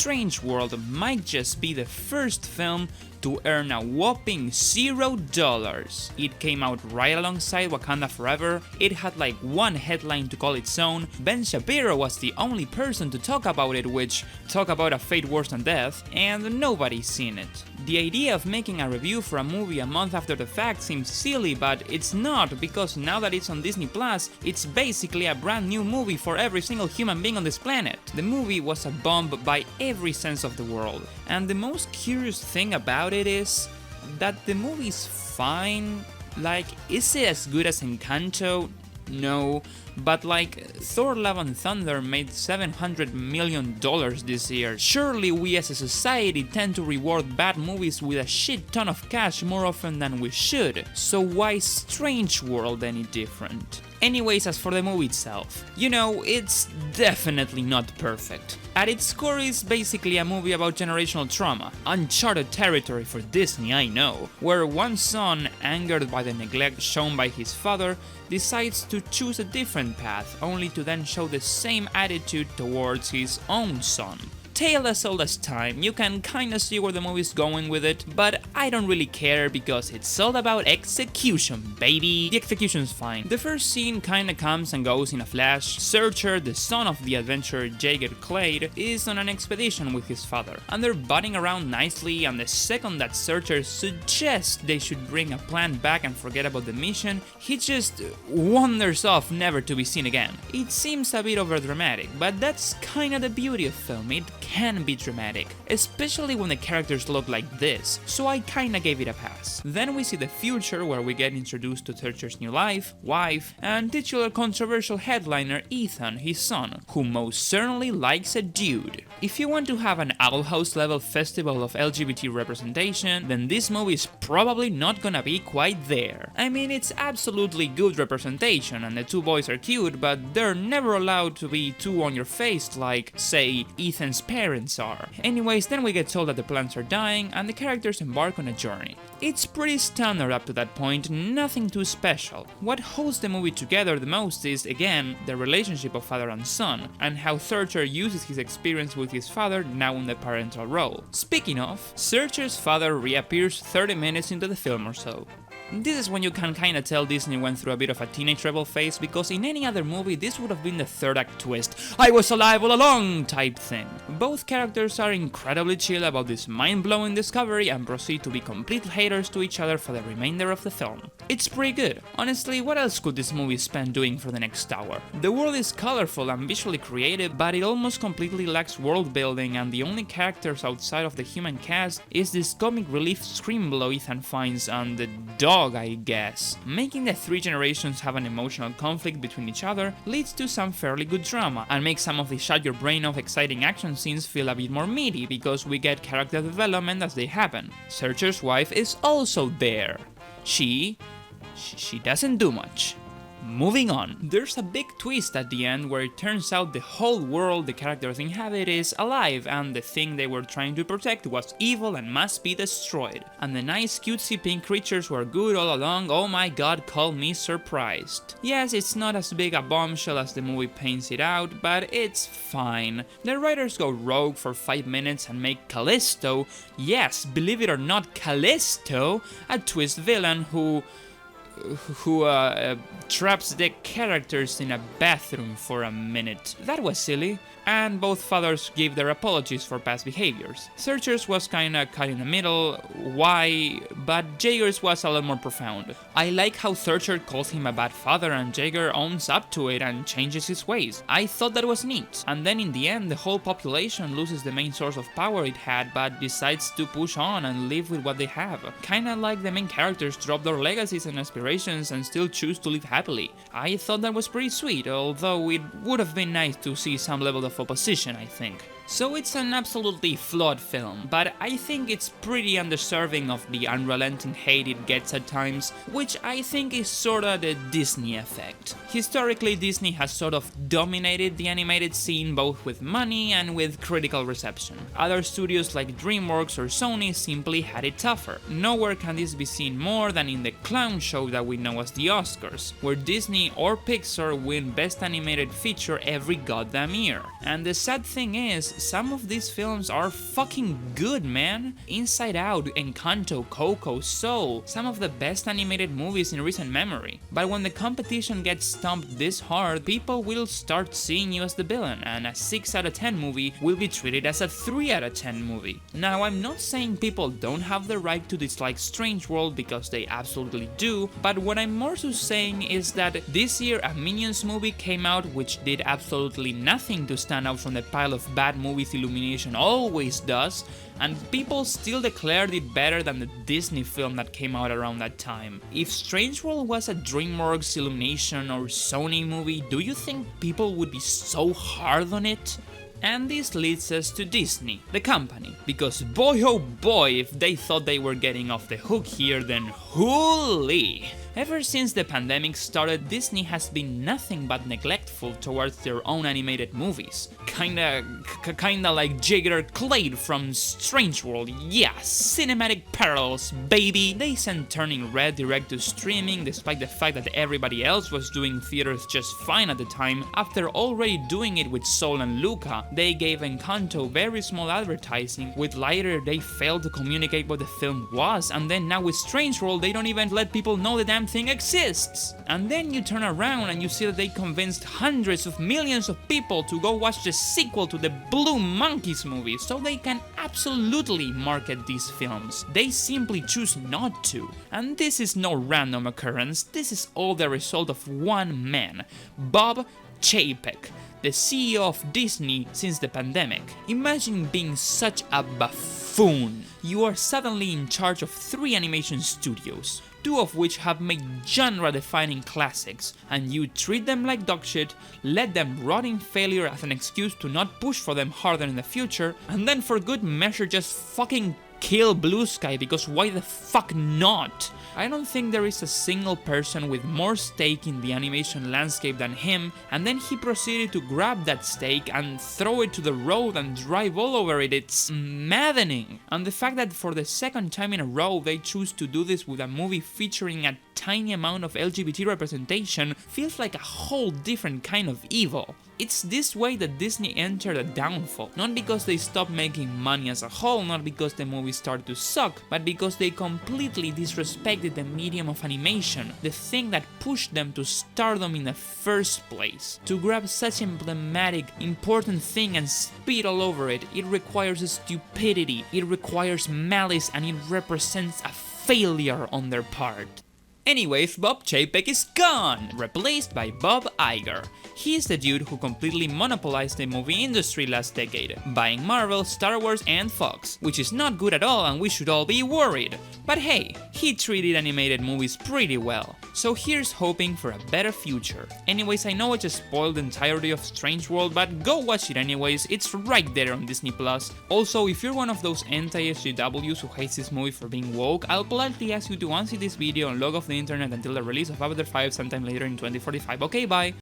Strange World might just be the first film to earn a whopping $0. It came out right alongside Wakanda Forever, it had like one headline to call its own, Ben Shapiro was the only person to talk about it, which talk about a fate worse than death, and nobody's seen it. The idea of making a review for a movie a month after the fact seems silly, but it's not, because now that it's on Disney Plus, it's basically a brand new movie for every single human being on this planet. The movie was a bomb by every sense of the world, and the most curious thing about it is that the movie's fine. Like, is it as good as Encanto? No, but like, Thor Love and Thunder made $700 million this year. Surely we as a society tend to reward bad movies with a shit ton of cash more often than we should, so why is Strange World any different? Anyways, as for the movie itself, you know, it's definitely not perfect. At its core, it's basically a movie about generational trauma, uncharted territory for Disney, I know, where one son, angered by the neglect shown by his father, decides to choose a different path, only to then show the same attitude towards his own son. Tale as old as time, you can kinda see where the movie's going with it, but I don't really care because it's all about execution, baby. The execution's fine. The first scene kinda comes and goes in a flash. Searcher, the son of the adventurer Jaeger Clade, is on an expedition with his father, and they're butting around nicely, and the second that Searcher suggests they should bring a plant back and forget about the mission, he just wanders off never to be seen again. It seems a bit overdramatic, but that's kinda the beauty of film. It can be dramatic, especially when the characters look like this, so I kinda gave it a pass. Then we see the future, where we get introduced to Searcher's new life, wife, and titular controversial headliner Ethan, his son, who most certainly likes a dude. If you want to have an Owl House level festival of LGBT representation, then this movie is probably not gonna be quite there. I mean, it's absolutely good representation, and the two boys are cute, but they're never allowed to be too on your face like, say, Ethan's parents are. Anyways, then we get told that the plants are dying, and the characters embark on a journey. It's pretty standard up to that point, nothing too special. What holds the movie together the most is, again, the relationship of father and son, and how Searcher uses his experience with his father now in the parental role. Speaking of, Searcher's father reappears 30 minutes into the film or so. This is when you can kinda tell Disney went through a bit of a teenage rebel phase, because in any other movie this would have been the third act twist, I was alive all along type thing. Both characters are incredibly chill about this mind-blowing discovery and proceed to be complete haters to each other for the remainder of the film. It's pretty good. Honestly, what else could this movie spend doing for the next hour? The world is colorful and visually creative, but it almost completely lacks world building, and the only characters outside of the human cast is this comic relief screambow Ethan finds and the dog, I guess. Making the three generations have an emotional conflict between each other leads to some fairly good drama, and makes some of the shut your brain off exciting action scenes feel a bit more meaty, because we get character development as they happen. Searcher's wife is also there. She doesn't do much. Moving on, there's a big twist at the end where it turns out the whole world the characters inhabit is alive, and the thing they were trying to protect was evil and must be destroyed. And the nice cutesy pink creatures were good all along. Oh my god, call me surprised. Yes, it's not as big a bombshell as the movie paints it out, but it's fine. The writers go rogue for 5 minutes and make Callisto, yes, believe it or not, Callisto, a twist villain who traps the characters in a bathroom for a minute. That was silly. And both fathers gave their apologies for past behaviors. Searcher's was kinda cut in the middle, why, but Jaeger's was a lot more profound. I like how Searcher calls him a bad father and Jaeger owns up to it and changes his ways. I thought that was neat. And then in the end, the whole population loses the main source of power it had, but decides to push on and live with what they have. Kinda like the main characters drop their legacies and aspirations and still choose to live happily. I thought that was pretty sweet, although it would have been nice to see some level of opposition, I think. So it's an absolutely flawed film, but I think it's pretty undeserving of the unrelenting hate it gets at times, which I think is sorta the Disney effect. Historically, Disney has sort of dominated the animated scene both with money and with critical reception. Other studios like DreamWorks or Sony simply had it tougher. Nowhere can this be seen more than in the clown show that we know as the Oscars, where Disney or Pixar win Best Animated Feature every goddamn year. And the sad thing is, some of these films are fucking good, man. Inside Out, Encanto, Coco, Soul, some of the best animated movies in recent memory. But when the competition gets stumped this hard, people will start seeing you as the villain, and a 6 out of 10 movie will be treated as a 3 out of 10 movie. Now, I'm not saying people don't have the right to dislike Strange World, because they absolutely do, but what I'm more so saying is that this year a Minions movie came out which did absolutely nothing to stand out from the pile of bad movies Illumination always does, and people still declared it better than the Disney film that came out around that time. If Strange World was a DreamWorks, Illumination, or Sony movie, do you think people would be so hard on it? And this leads us to Disney, the company, because boy oh boy, if they thought they were getting off the hook here, then holy! Ever since the pandemic started, Disney has been nothing but neglectful towards their own animated movies. Kinda like Jagger Clade from Strange World, yeah, cinematic parallels, baby! They sent Turning Red direct to streaming, despite the fact that everybody else was doing theaters just fine at the time. After already doing it with Soul and Luca, they gave Encanto very small advertising. With Lighter, they failed to communicate what the film was, and then now with Strange World, they don't even let people know the damn thing exists. And then you turn around and you see that they convinced hundreds of millions of people to go watch the sequel to the Blue Monkeys movie, so they can absolutely market these films. They simply choose not to. And this is no random occurrence, this is all the result of one man, Bob Chapek, the CEO of Disney since the pandemic. Imagine being such a buffoon. You are suddenly in charge of 3 animation studios, 2 of which have made genre-defining classics, and you treat them like dog shit, let them rot in failure as an excuse to not push for them harder in the future, and then for good measure just fucking kill Blue Sky, because why the fuck not? I don't think there is a single person with more stake in the animation landscape than him, and then he proceeded to grab that stake and throw it to the road and drive all over it. It's maddening. And the fact that for the second time in a row they choose to do this with a movie featuring a tiny amount of LGBT representation feels like a whole different kind of evil. It's this way that Disney entered a downfall, not because they stopped making money as a whole, not because the movies started to suck, but because they completely disrespected the medium of animation, the thing that pushed them to stardom in the first place. To grab such emblematic, important thing and spit all over it, it requires stupidity, it requires malice, and it represents a failure on their part. Anyways, Bob Chapek is gone, replaced by Bob Iger. He is the dude who completely monopolized the movie industry last decade, buying Marvel, Star Wars, and Fox, which is not good at all and we should all be worried. But hey, he treated animated movies pretty well, so here's hoping for a better future. Anyways, I know I just spoiled the entirety of Strange World, but go watch it anyways, it's right there on Disney+. Also, if you're one of those anti-SJWs who hates this movie for being woke, I'll politely ask you to unsee this video and log off the internet until the release of Avatar 5 sometime later in 2045. Okay, bye!